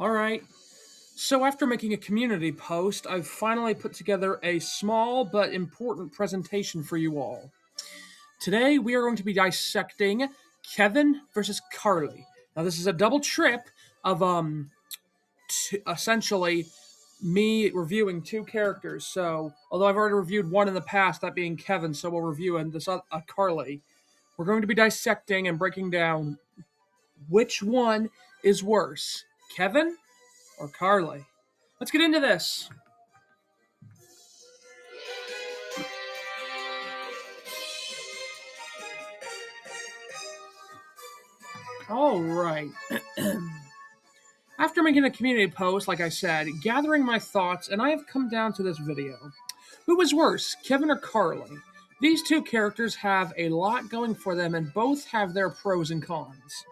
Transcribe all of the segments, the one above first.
All right. So, after making a community post, I've finally put together a small but important presentation for you all. Today, we are going to be dissecting Kevin versus Carley. Now, this is a double trip of essentially me reviewing two characters. So, although I've already reviewed one in the past, that being Kevin, so we'll review this Carley. We're going to be dissecting and breaking down which one is worse, Kevin or Carley. Let's get into this. All right. After making a community post, like I said, gathering my thoughts, and I have come down to this video. Who was worse, Kevin or Carley? These two characters have a lot going for them, and both have their pros and cons.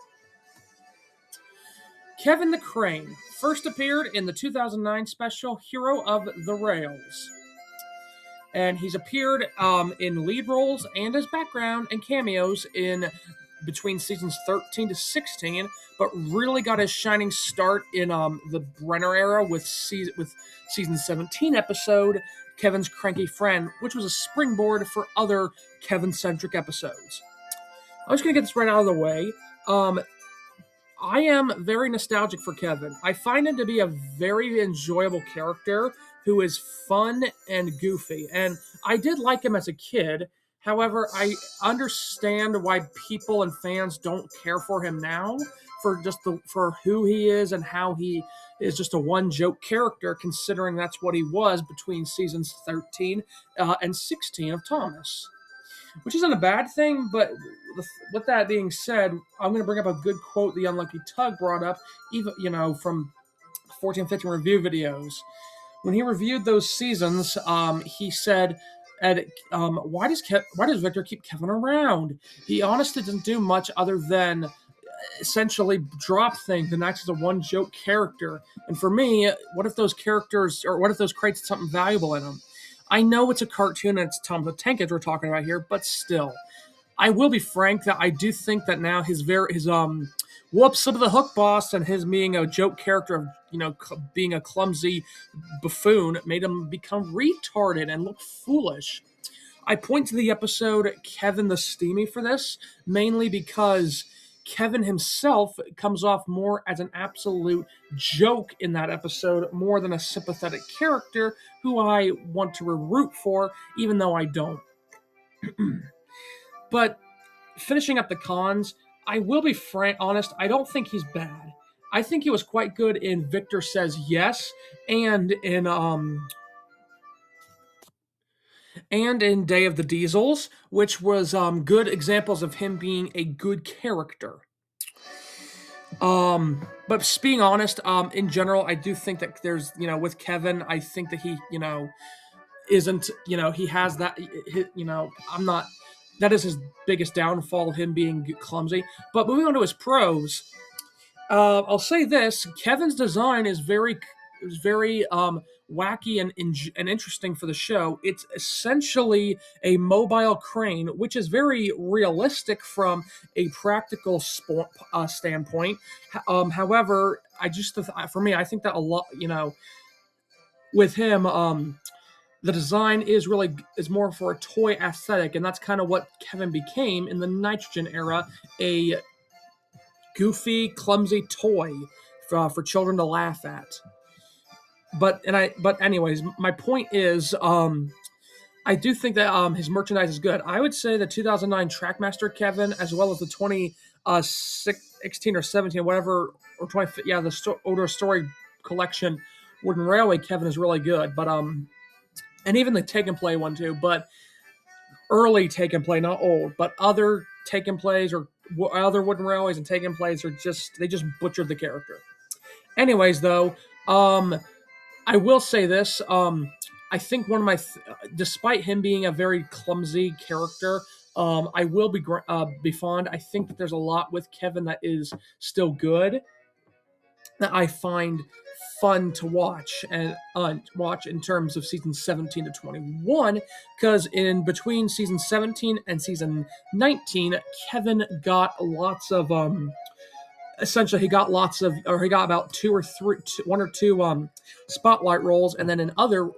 Kevin the Crane first appeared in the 2009 special Hero of the Rails. And he's appeared in lead roles and as background and cameos in between seasons 13 to 16, but really got his shining start in the Brenner era with season 17 episode Kevin's Cranky Friend, which was a springboard for other Kevin-centric episodes. I'm just going to get this right out of the way. I am very nostalgic for Kevin. I find him to be a very enjoyable character who is fun and goofy. And I did like him as a kid. However, I understand why people and fans don't care for him now for who he is and how he is just a one-joke character, considering that's what he was between seasons 13 and 16 of Thomas. Which isn't a bad thing, but with that being said, I'm going to bring up a good quote the Unlucky Tug brought up, even from 14 and 15 review videos. When he reviewed those seasons, he said, why does Victor keep Kevin around? He honestly didn't do much other than essentially drop things and acts as a one-joke character. And for me, what if those crates had something valuable in them? I know it's a cartoon and it's Tom the Tank we're talking about here, but still. I will be frank that I do think that now his whoops of the hook boss and his being a joke character of being a clumsy buffoon made him become retarded and look foolish. I point to the episode Kevin the Steamy for this, mainly because Kevin himself comes off more as an absolute joke in that episode more than a sympathetic character who I want to root for, even though I don't. But finishing up the cons, I will be honest, I don't think he's bad. I think he was quite good in Victor Says Yes and in Day of the Diesels, which was good examples of him being a good character. But being honest, in general, I do think that there's, with Kevin, I think that he, isn't, he has that, that is his biggest downfall, him being clumsy. But moving on to his pros, I'll say this: Kevin's design is very wacky and interesting for the show. It's essentially a mobile crane, which is very realistic from a practical standpoint. However, for me, I think that a lot, with him, the design is more for a toy aesthetic, and that's kind of what Kevin became in the Nitrogen era, a goofy, clumsy toy for children to laugh at. But anyways, my point is, I do think that his merchandise is good. I would say the 2009 Trackmaster Kevin, as well as the 2016 or 17, whatever, or 20, the older story collection Wooden Railway Kevin is really good. But and even the Take and Play one too. But early Take and Play, not old, but other Take and Plays or other Wooden Railways and Take and Plays they just butchered the character. Anyways, though, I will say this. I think one of my, despite him being a very clumsy character, I will be fond. I think that there's a lot with Kevin that is still good that I find fun to watch in terms of season 17 to 21, because in between season 17 and season 19, Kevin got lots of essentially he got about one or two spotlight roles, and then in other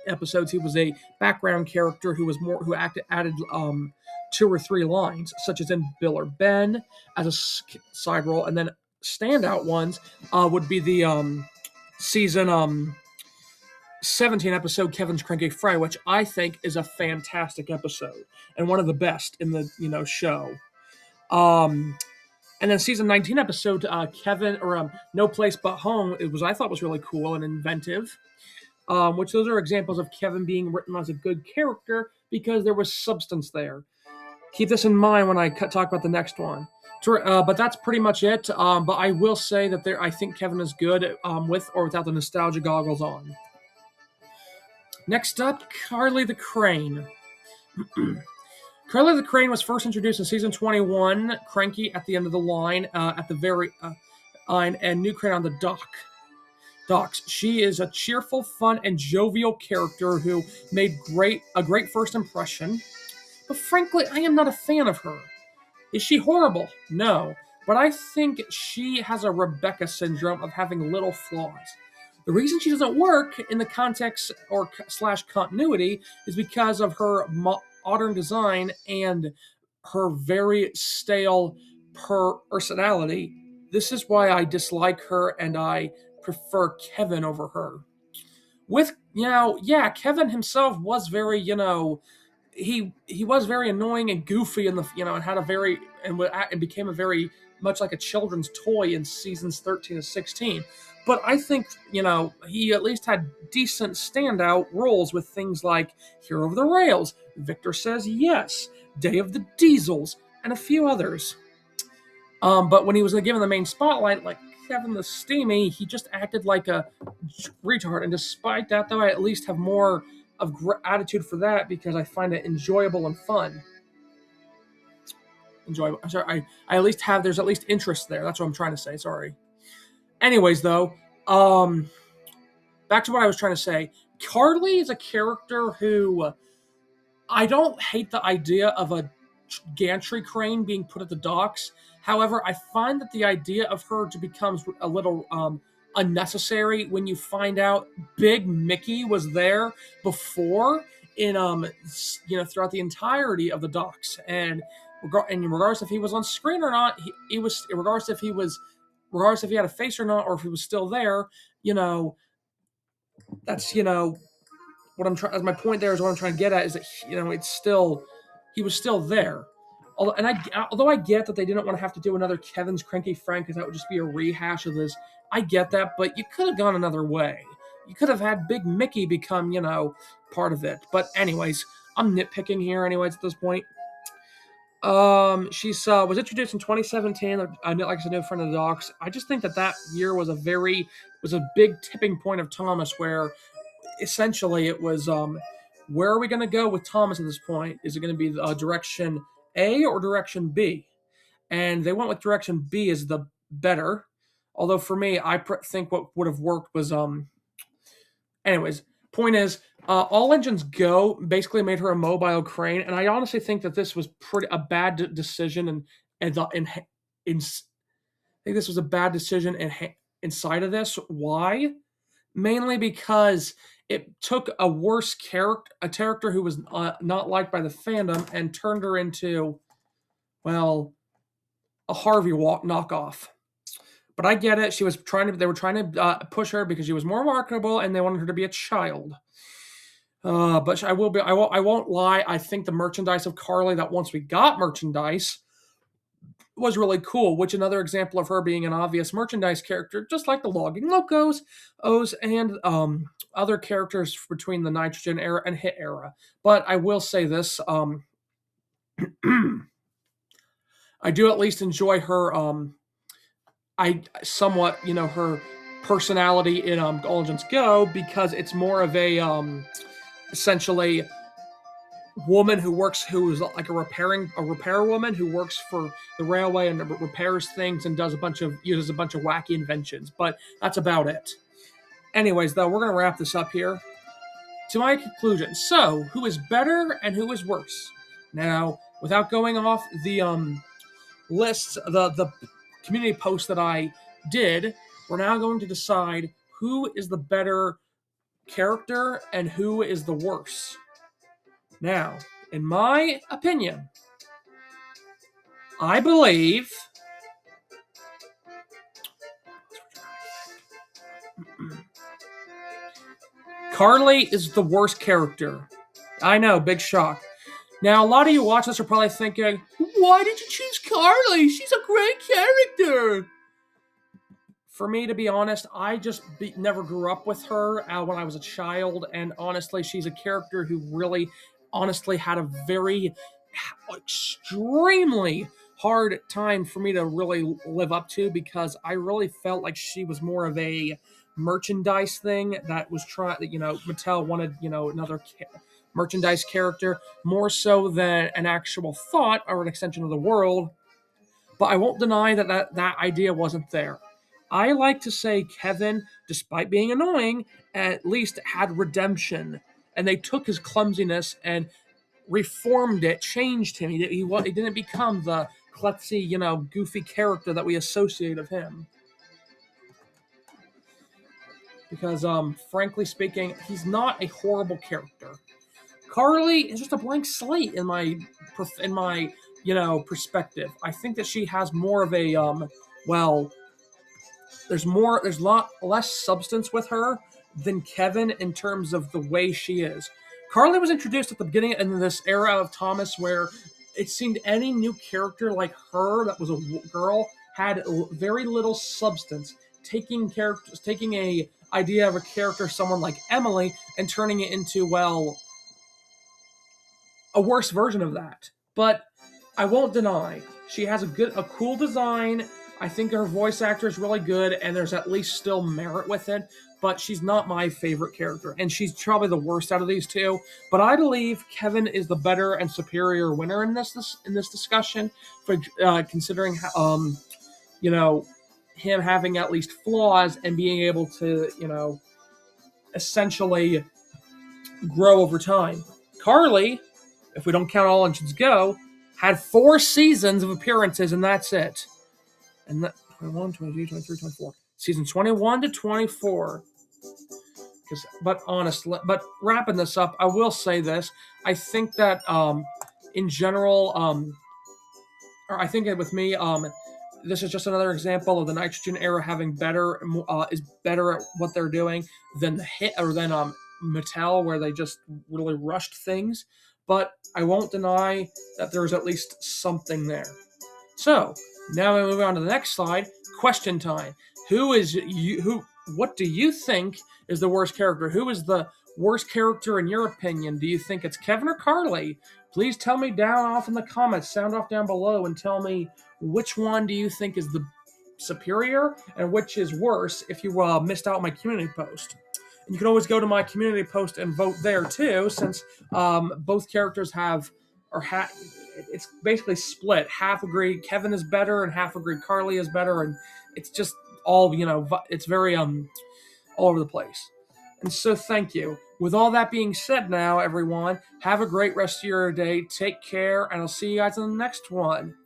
episodes he was a background character who added two or three lines, such as in Bill or Ben as a side role, and then standout ones would be the season 17 episode Kevin's Cranky Fry, which I think is a fantastic episode and one of the best in the show. And then season 19 episode Kevin or No Place But Home, I thought was really cool and inventive. Which those are examples of Kevin being written as a good character because there was substance there. Keep this in mind when I talk about the next one. But that's pretty much it. But I will say that I think Kevin is good with or without the nostalgia goggles on. Next up, Carley the Crane. Carley the Crane was first introduced in season 21, Cranky at the end of the line, at the very line, and New Crane on the docks. She is a cheerful, fun, and jovial character who made a great first impression. But frankly, I am not a fan of her. Is she horrible? No. But I think she has a Rebecca syndrome of having little flaws. The reason she doesn't work in the context or / continuity is because of her modern design and her very stale personality. This is why I dislike her and I prefer Kevin over her. Kevin himself was very, he was very annoying and goofy and had a very and became a very much like a children's toy in seasons 13 to 16. But I think, he at least had decent standout roles with things like Hero of the Rails, Victor Says Yes, Day of the Diesels, and a few others. But when he was given the main spotlight, like Kevin the Steamy, he just acted like a retard. And despite that, though, I at least have more of attitude for that because I find it enjoyable and fun. Enjoyable. I'm sorry, there's at least interest there. That's what I'm trying to say. Sorry. Anyways, though, back to what I was trying to say. Carley is a character who I don't hate the idea of a gantry crane being put at the docks. However, I find that the idea of her becomes a little unnecessary when you find out Big Mickey was there before in throughout the entirety of the docks, and regardless if he was on screen or not, he was regardless if he had a face or not, or if he was still there, that's what I'm trying. My point there is what I'm trying to get at is that he was still there. Although I get that they didn't want to have to do another Kevin's Cranky Frank because that would just be a rehash of this. I get that, but you could have gone another way. You could have had Big Mickey become part of it. But anyways, I'm nitpicking here. Anyways, at this point. She was introduced in 2017. Like I said, new friend of the Docks. I just think that year was a big tipping point of Thomas, where essentially it was where are we going to go with Thomas at this point? Is it going to be direction A or direction B? And they went with direction B as the better. Although for me, I think what would have worked was anyways. Point is, All Engines Go basically made her a mobile crane, and I honestly think that this was a bad decision, I think this was a bad decision inside of this. Why? Mainly because it took a character who was not liked by the fandom, and turned her into, well, a Harvey knockoff. But I get it. They were trying to push her because she was more marketable, and they wanted her to be a child. But I won't lie. I think the merchandise of Carley, that once we got merchandise, was really cool. Which another example of her being an obvious merchandise character, just like the Logging Locos, and other characters between the Nitrogen era and Hit era. But I will say this: I do at least enjoy her. Her personality in All Engines Go, because it's more of a essentially woman who is like a repair woman who works for the railway and repairs things and uses a bunch of wacky inventions. But that's about it. Anyways, though, we're gonna wrap this up here. To my conclusion, so who is better and who is worse? Now, without going off the lists, the community post that I did, we're now going to decide who is the better character and who is the worst. Now, in my opinion, I believe Carley is the worst character. I know, big shock. Now, a lot of you watching this are probably thinking, why did you choose Carley? She's a great character. For me, to be honest, I just never grew up with her when I was a child, and honestly, she's a character who really, honestly, had a very extremely hard time for me to really live up to, because I really felt like she was more of a merchandise thing that was trying, Mattel wanted, another merchandise character more so than an actual thought or an extension of the world. But I won't deny that idea wasn't there. I like to say Kevin, despite being annoying, at least had redemption. And they took his clumsiness and reformed it, changed him. He didn't become the klutzy, goofy character that we associate of him. Because, frankly speaking, he's not a horrible character. Carley is just a blank slate in my perspective. I think that she has more of a there's a lot less substance with her than Kevin in terms of the way she is. Carley was introduced at the beginning in this era of Thomas where it seemed any new character like her that was a girl had very little substance. Taking a idea of a character, someone like Emily, and turning it into, a worse version of that. But I won't deny she has a cool design. I think her voice actor is really good, and there's at least still merit with it. But she's not my favorite character, and she's probably the worst out of these two. But I believe Kevin is the better and superior winner in this discussion, for considering him having at least flaws and being able to essentially grow over time. Carley, if we don't count All Engines Go, had 4 seasons of appearances, and that's it. And that 21, 22, 23, 24. Season 21 to 24. But wrapping this up, I will say this. I think that in general, or I think that with me, this is just another example of the Nitrogen era having is better at what they're doing than Mattel, where they just really rushed things. But I won't deny that there's at least something there. So now we move on to the next slide. Question time. What do you think is the worst character? Who is the worst character in your opinion? Do you think it's Kevin or Carley? Please tell me down off in the comments. Sound off down below and tell me which one do you think is the superior and which is worse if you missed out on my community post. And you can always go to my community post and vote there too, since both characters it's basically split. Half agree Kevin is better and half agree Carley is better, and it's just all, it's very all over the place. And so thank you. With all that being said now, everyone, have a great rest of your day. Take care, and I'll see you guys in the next one.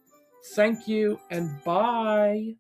Thank you, and bye.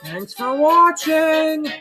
Thanks for watching!